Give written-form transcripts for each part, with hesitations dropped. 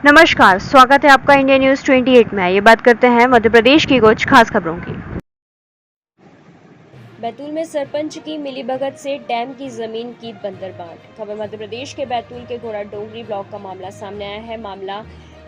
नमस्कार, स्वागत है आपका इंडिया न्यूज 28 में। ये बात करते हैं मध्य प्रदेश की कुछ खास खबरों की। बैतूल में सरपंच की मिलीभगत से डैम की जमीन की बंदरबांट। खबर मध्य प्रदेश के बैतूल के घोड़ा डोंगरी ब्लॉक का मामला सामने आया है। मामला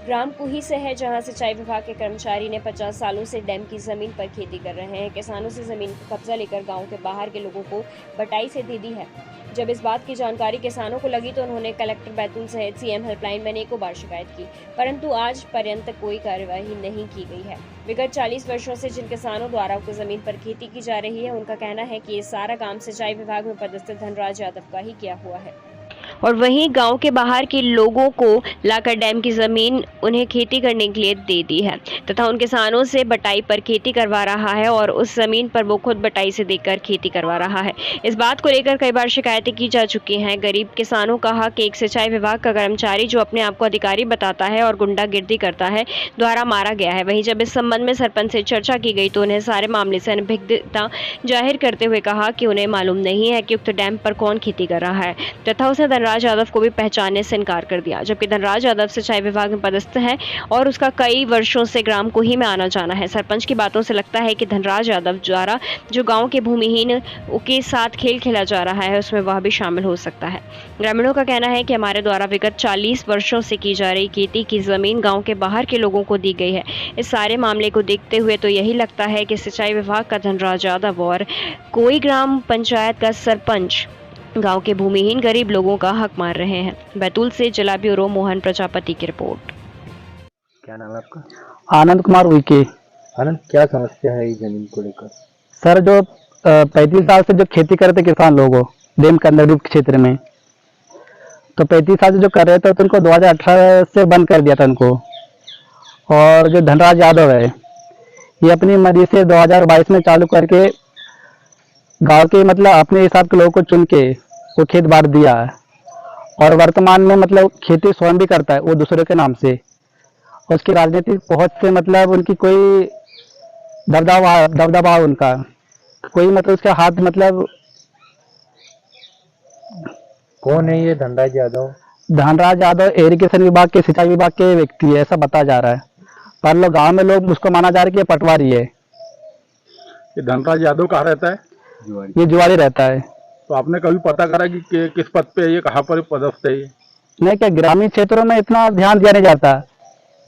ग्राम कुही से है, जहां सिंचाई विभाग के कर्मचारी ने 50 सालों से डैम की जमीन पर खेती कर रहे हैं। किसानों से जमीन पर कब्जा लेकर गांव के बाहर के लोगों को बटाई से दे दी है। जब इस बात की जानकारी किसानों को लगी तो उन्होंने कलेक्टर बैतूल सहित सीएम हेल्पलाइन में अनेकों बार शिकायत की, परंतु आज पर्यंत कोई कार्यवाही नहीं की गई है। विगत 40 वर्षों से जिन किसानों द्वारा उक्त जमीन पर खेती की जा रही है, उनका कहना है कि ये सारा काम सिंचाई विभाग में पदस्थ धनराज यादव का ही किया हुआ है। और वहीं गांव के बाहर के लोगों को लाकर डैम की जमीन उन्हें खेती करने के लिए दे दी है तथा उन किसानों से बटाई पर खेती करवा रहा है और उस जमीन पर वो खुद बटाई से देकर खेती करवा रहा है। इस बात को लेकर कई बार शिकायतें की जा चुकी हैं। गरीब किसानों का हक एक सिंचाई विभाग का कर्मचारी जो अपने आप को अधिकारी बताता है और गुंडागिर्दी करता है द्वारा मारा गया है। वहीं जब इस संबंध में सरपंच से चर्चा की गई तो उन्हें सारे मामले से अनभिज्ञता जाहिर करते हुए कहा कि उन्हें मालूम नहीं है कि उक्त डैम पर कौन खेती कर रहा है तथा उसने धनराज यादव को भी पहचानने से इनकार कर दिया। जबकि धनराज यादव सिंचाई विभाग में पदस्थ है और उसका कई वर्षों से ग्राम कुही में आना जाना है। सरपंच की बातों से लगता है कि धनराज यादव द्वारा जो गांव के भूमिहीन के साथ खेल खेला जा रहा है उसमें वह भी शामिल हो सकता है। ग्रामीणों का कहना है कि हमारे द्वारा विगत 40 वर्षों से की जा रही खेती की जमीन गाँव के बाहर के लोगों को दी गई है। इस सारे मामले को देखते हुए तो यही लगता है कि सिंचाई विभाग का धनराज यादव और कोई ग्राम पंचायत का सरपंच गांव के भूमिहीन गरीब लोगों का हक मार रहे हैं। बैतूल से जिला ब्यूरो मोहन प्रजापति की रिपोर्ट। क्या नाम है आपका? आनंद कुमार उइके। आनंद, क्या समस्या है इस जमीन को लेकर? सर, जो 35 साल से जो खेती करते किसान लोग डैम के अंदर क्षेत्र में, तो 35 साल से जो कर रहे थे तो उनको 2018 से बंद कर दिया था उनको। और जो धनराज यादव है ये अपनी मर्जी से 2022 में चालू करके गांव के अपने हिसाब के लोगों को चुन के वो खेत बांट दिया है। और वर्तमान में खेती स्वयं भी करता है वो दूसरे के नाम से। उसकी राजनीतिक पहुंच से उनकी कोई दबदबा उनका कोई उसके हाथ कौन है ये धनराज यादव? धनराज यादव इरिगेशन विभाग के सिंचाई विभाग के व्यक्ति है, ऐसा बताया जा रहा है। पर लोग गांव में लोग उसको माना जा रहा है कि ये पटवारी है। ये धनराज यादव कहाँ रहता है? ये जुआरी रहता है। तो आपने कभी पता करा कि किस पद पे है ये, कहाँ पर पदस्थ है ये? नहीं, क्या ग्रामीण क्षेत्रों में इतना ध्यान दिया नहीं जाता,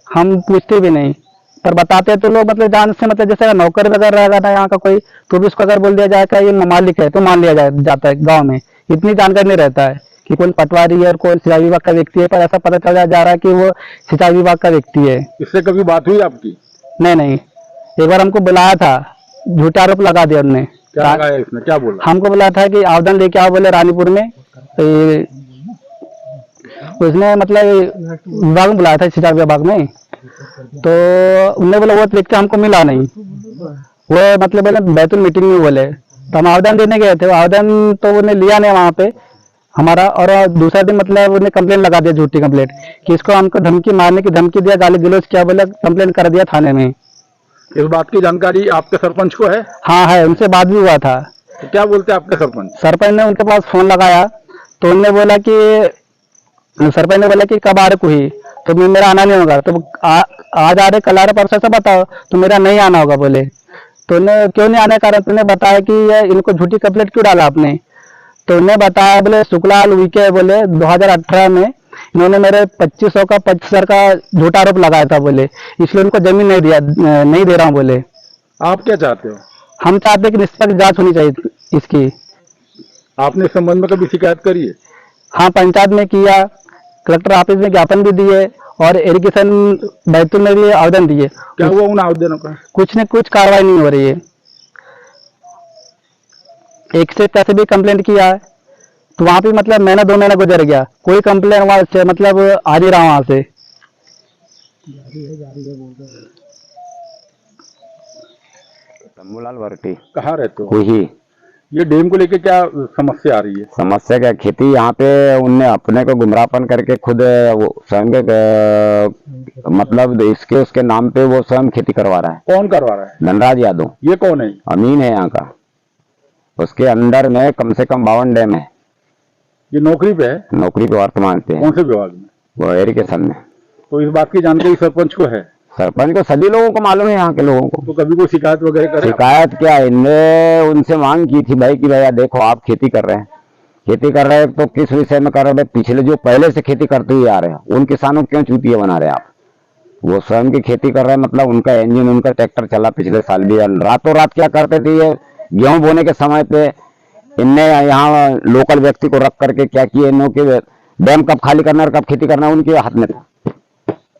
हम पूछते भी नहीं। पर बताते तो लोग जान से जैसे नौकर वगैरह रहेगा ना यहाँ का कोई, तो भी उसको अगर बोल दिया जाएगा ये मालिक है तो मान लिया जाता है। गाँव में इतनी जानकारी नहीं रहता है कि कौन पटवारी है और कौन सिंचाई विभाग का व्यक्ति है। पर ऐसा पता चला जा रहा है कि वो सिंचाई विभाग का व्यक्ति है। इससे कभी बात हुई आपकी? नहीं, एक बार हमको बुलाया था, झूठा आरोप लगा दिया उन्होंने। क्या लगाया इसने, क्या बोला? हमको बोला था कि आवेदन लेके आओ, बोले रानीपुर में। उसने विभाग में बुलाया था, सिंचाई विभाग में। तो उन्होंने बोला वो व्यक्ति हमको मिला नहीं, वो बोले बैतूल मीटिंग में बोले। तो हम आवेदन देने गए थे, आवेदन तो उन्हें लिया नहीं वहाँ पे हमारा। और दूसरा दिन उन्हें कंप्लेंट लगा दिया, झूठी कंप्लेंट, कि इसको हमको धमकी मारने की धमकी दिया, गाली गलौज किया, बोले कंप्लेंट कर दिया थाने में। इस बात की जानकारी आपके सरपंच को है? हाँ है, उनसे बात भी हुआ था। तो क्या बोलते हैं आपके सरपंच? सरपंच ने उनके पास फोन लगाया तो उन्होंने बोला कि सरपंच ने बोला कि कब आ रहे कोई, तो मेरा आना नहीं होगा। तो आज आ रहे, कल आ रहे, परसों से बताओ, तो मेरा नहीं आना होगा बोले। तो उन्हें क्यों नहीं आने का कारण उन्हें बताया कि ये इनको झूठी कंप्लेंट क्यों डाला आपने। तो उन्हें बताया, बोले शुक्लाल उइके बोले 2018 में इन्होंने मेरे 2500 का 25,000 का झूठा आरोप लगाया था बोले, इसलिए उनको जमीन नहीं दे रहा हूँ बोले। आप क्या चाहते हो? हम चाहते हैं कि निष्पक्ष जांच होनी चाहिए इसकी। आपने इस संबंध में कभी शिकायत करी है? हाँ, पंचायत में किया, कलेक्टर ऑफिस में ज्ञापन भी दिए और इरिगेशन बैतूल में भी आवेदन दिए। क्या हुआ उन आवेदनों का? कुछ न कुछ कार्रवाई नहीं हो रही है। एक से पैसे भी कंप्लेंट किया है तो वहां पे महीना 2 महीना गुजर गया, कोई कंप्लेंट वहां से आ नहीं रहा वहां से। शंभूलाल वर्टी। कहाँ रहते हो? वही ये डैम को लेके क्या समस्या आ रही है? समस्या क्या, खेती यहाँ पे उनने अपने को गुमराहपन करके खुद वो स्वयं इसके उसके नाम पे वो स्वयं खेती करवा रहा है। कौन करवा रहा है? धनराज यादव। ये कौन है? अमीन है यहाँ का। उसके अंडर में कम से कम 52 डैम है। ये नौकरी पे है? नौकरी पे वर्तमान पे। कौन से विभाग में? वो इरिगेशन में। तो इस बात की जानकारी सरपंच को है? सरपंच को सभी लोगों को मालूम है, यहाँ के लोगों को। तो कभी कोई शिकायत वगैरह करे? शिकायत क्या, इनने उनसे मांग की थी भाई कि भैया देखो आप खेती कर रहे हैं, खेती कर रहे हैं तो किस विषय में कर रहे हैं? पिछले जो पहले से खेती करते हुए आ रहे हैं उन किसानों को क्यों चूतिया बना रहे हैं आप? वो स्वयं की खेती कर रहे हैं, मतलब उनका इंजन उनका ट्रैक्टर चला पिछले साल भी। रातों रात क्या करते थे, ये गेहूं बोने के समय पे इनने यहाँ लोकल व्यक्ति को रख करके क्या किए, इन्हों के डैम कब खाली करना और कब खेती करना उनके हाथ में था।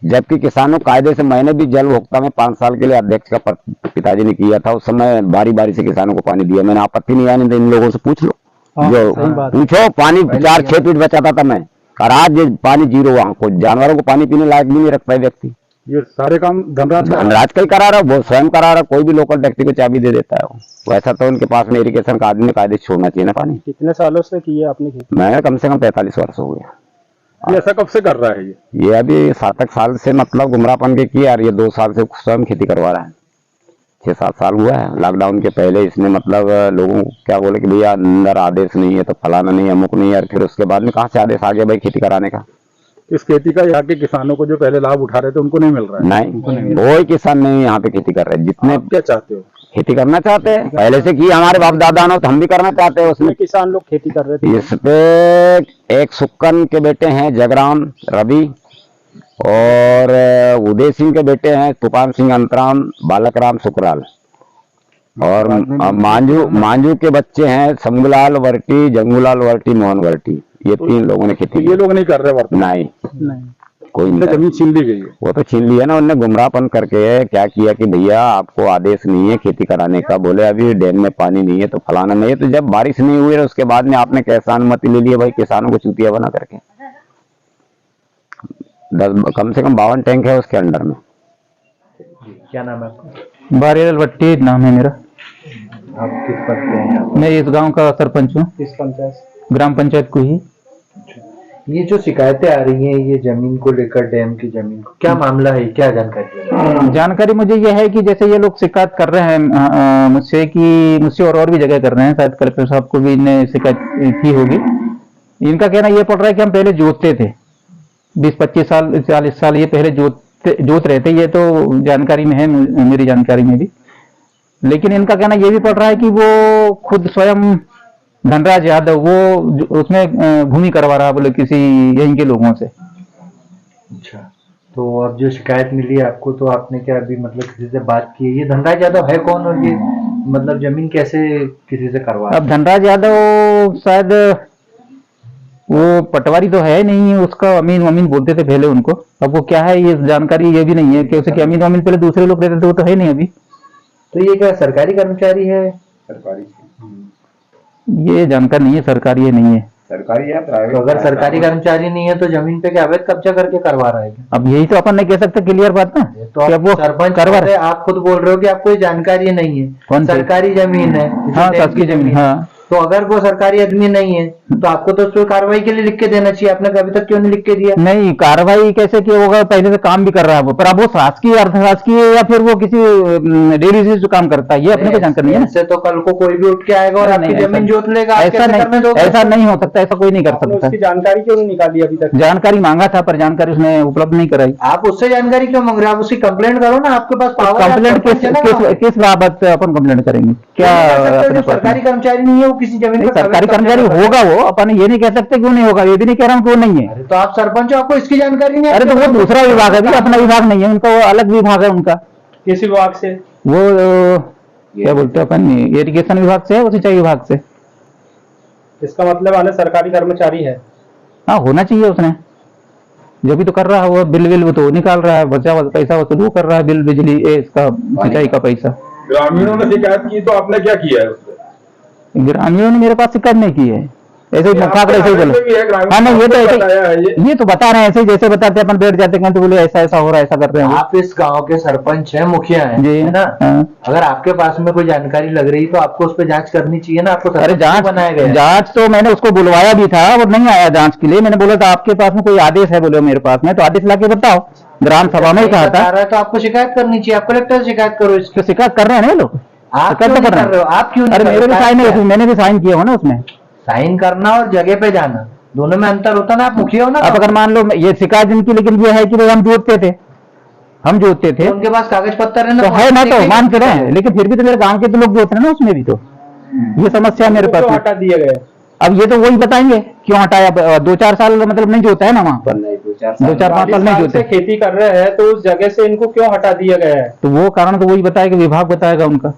जबकि किसानों कायदे से, मैंने भी जल उपभोक्ता में 5 साल के लिए अध्यक्ष का पिताजी ने किया था, उस समय बारी बारी से किसानों को पानी दिया। मैंने आपत्ति नहीं आने दी, इन लोगों से पूछ लो, जो पूछो, पानी 4-6 फीट बचाता था मैं, और आज पानी जीरो, वहां को जानवरों को पानी पीने लायक भी नहीं रख पाए व्यक्ति। ये सारे काम धनराज का ही करा रहा, वो स्वयं करा रहा, कोई भी लोकल व्यक्ति को चाबी दे देता है। वैसा तो उनके पास में इरिगेशन का आदमी ने कायदे छोड़ना चाहिए ना पानी। कितने सालों से की है आपने खेती? मैं कम से कम 45 वर्ष हो गया। ये ऐसा कब से कर रहा है? ये अभी 7 साल से मतलब गुमराहपन के किया, और ये 2 साल से स्वयं खेती करवा रहा है। 6-7 साल हुआ है। लॉकडाउन के पहले इसने मतलब लोगों को क्या बोले कि भैया अंदर आदेश नहीं है तो फलाना नहीं, अमुक नहीं है, और फिर उसके बाद में कहाँ से आदेश आ गया भाई खेती कराने का? इस खेती का यहाँ के किसानों को जो पहले लाभ उठा रहे थे उनको नहीं मिल रहा है? नहीं, कोई किसान नहीं यहाँ पे खेती कर रहे। जितने आप क्या चाहते हो? खेती करना चाहते हैं, पहले से की हमारे बाप दादा ने, तो हम भी करना चाहते हैं। उसमें किसान लोग खेती कर रहे थे। इस पे एक सुक्कन के बेटे हैं जगराम रवि, और उदय सिंह के बेटे हैं तूफान सिंह अंतराम, बालक राम सुकराल, और मांझू के बच्चे हैं शंभूलाल वर्टी, जंगूलाल वर्टी, मोहन वर्टी। ये 3 लोगों ने खेती। ये लोग नहीं कर रहे वर्तमान? नहीं, कोई नहीं। जमीन छीन ली गई है। वो तो छीन लिया ना उनने, गुमराहपन करके क्या किया कि भैया आपको आदेश नहीं है खेती कराने का, बोले अभी डैम में पानी नहीं है तो फलाना नहीं है। तो जब बारिश नहीं हुई उसके बाद में आपने कैसा अनुमति ले लिया भाई किसानों को चूतिया बना करके? 10 कम से कम 52 टैंक है उसके अंडर में। क्या नाम है आपका? बारियल भट्टी नाम है मेरा। आप किस पद पे हैं? मैं इस गांव का सरपंच हूँ, किस पंचायत? ग्राम पंचायत को ही। ये जो शिकायतें आ रही हैं ये जमीन को लेकर, डैम की जमीन को, क्या मामला है, क्या जानकारी है? जानकारी मुझे ये है कि जैसे ये लोग शिकायत कर रहे हैं मुझसे, कि मुझसे और भी जगह कर रहे हैं, शायद कलेक्टर साहब को भी इन्हें शिकायत की होगी। इनका कहना ये पड़ रहा है कि हम पहले जोतते थे, 20-25 साल 40 साल ये पहले जोत रहे थे। ये तो जानकारी में है, मेरी जानकारी में भी। लेकिन इनका कहना ये भी पड़ रहा है कि वो खुद स्वयं धनराज यादव वो उसमें भूमि करवा रहा, बोले किसी यहीं के लोगों से। अच्छा, तो अब जो शिकायत मिली है आपको, तो आपने क्या अभी मतलब किसी से बात की? ये धनराज यादव है कौन, और ये मतलब जमीन कैसे किसी से करवा? अब धनराज यादव शायद वो पटवारी तो है नहीं, उसका अमीन बोलते थे पहले उनको। अब वो क्या है ये जानकारी ये भी नहीं है कि उसे कि अमीन पहले दूसरे लोग रहते थे, वो तो है नहीं अभी। तो ये क्या सरकारी कर्मचारी है? सरकारी, ये जानकारी नहीं है, सरकारी ये नहीं है। सरकारी है प्राइवेट? तो अगर सरकारी कर्मचारी नहीं है तो जमीन पे क्या अवैध कब्जा करके करवा रहा है? अब यही तो अपन नहीं कह सकते क्लियर बात ना, तो आप वो सरपंच करवा रहे। आप खुद बोल रहे हो कि आपको ये जानकारी नहीं है। कौन सी? सरकारी जमीन है। हाँ, शासकीय जमीन। हाँ, तो अगर वो सरकारी आदमी नहीं है तो आपको तो उस पर कार्रवाई के लिए लिख के देना चाहिए। आपने अभी तक क्यों नहीं लिख के दिया? नहीं, कार्रवाई कैसे किया होगा, पहले से काम भी कर रहा है वो, पर अब वो शासकीय अर्धशासकीय या फिर वो किसी डेली से जो काम करता है ये अपने को जानकारी नहीं है। ऐसे तो कल को कोई भी उठ के आएगा और आपकी जमीन जोत लेगा, ऐसा नहीं हो सकता, ऐसा कोई नहीं कर सकता। उसकी जानकारी क्यों नहीं निकाली अभी तक? जानकारी मांगा था पर जानकारी उसने उपलब्ध नहीं कराई। आप उससे जानकारी क्यों मांग रहे हैं? आप उसकी कंप्लेंट करो ना, आपके पास पावर है। कंप्लेंट किस बाबत अपन कंप्लेंट करेंगे? क्या सरकारी कर्मचारी नहीं है वो किसी जमीन पर? सरकारी कर्मचारी होगा वो, अपन ये नहीं कह सकते क्यों नहीं होगा, ये भी नहीं कह रहा हूँ क्यों नहीं है। तो आप सरपंच हो, आपको इसकी जानकारी नहीं है? अरे तो वो दूसरा विभाग है, अपना विभाग नहीं है उनका, वो अलग विभाग है उनका। किस विभाग से? वो क्या बोलते हैं अपन, इरिगेशन विभाग से है, वो सिंचाई विभाग से। इसका मतलब आने सरकारी कर्मचारी है? हाँ, होना चाहिए उसने, जो भी तो कर रहा है वो बिल वो तो निकाल रहा है, बचा पैसा वसूल वो कर रहा है, बिल बिजली इसका सिंचाई का पैसा। ग्रामीणों ने शिकायत की तो आपने क्या किया है? ग्रामीणों ने मेरे पास शिकायत नहीं की है, ऐसे ही ठाकरे ऐसे ही बोले। हाँ नहीं, ये तो बता रहे हैं ऐसे ही, जैसे बताते अपन बैठ जाते हैं तो बोले ऐसा ऐसा हो रहा है, ऐसा कर रहे हैं। आप इस गांव के सरपंच हैं, मुखिया हैं जी, है ना? अगर आपके पास में कोई जानकारी लग रही तो आपको उस पर जांच करनी चाहिए ना। आपको अरे बनाया गया जांच तो मैंने उसको बुलवाया भी था, वो नहीं आया जांच के लिए। मैंने बोला था आपके पास में कोई आदेश है, बोले मेरे पास में, तो आदेश लाके बताओ। ग्राम सभा में ही कहा था। तो आपको शिकायत करनी चाहिए, आप कलेक्टर से शिकायत करो। इसको शिकायत कर रहे हैं ना लोग, आप क्यों कर रहे हो? आप क्यों? अरे मेरे भी साइन है, मैंने भी साइन किया हो ना उसमें। साइन करना और जगह पे जाना दोनों में अंतर होता ना, आप मुखिया हो ना। अब अगर मान लो ये शिकायत इनकी, लेकिन ये है कि भाई हम जोतते थे तो उनके पास कागज पत्तर है ना, तो है ना, तो मान के रहे, लेकिन फिर भी तो मेरे गांव के तो लोग जोत रहे हैं ना उसमें भी, तो ये समस्या है मेरे पास। क्यों हटा दिए गए? अब ये तो वही बताएंगे क्यों हटाया। 2-4 साल मतलब नहीं जोता है ना वहाँ पर, 2-4-5 साल नहीं जोते। खेती कर रहे हैं तो उस जगह से इनको क्यों हटा दिया गया है? तो वो कारण तो वही बताएगा, विभाग बताएगा उनका।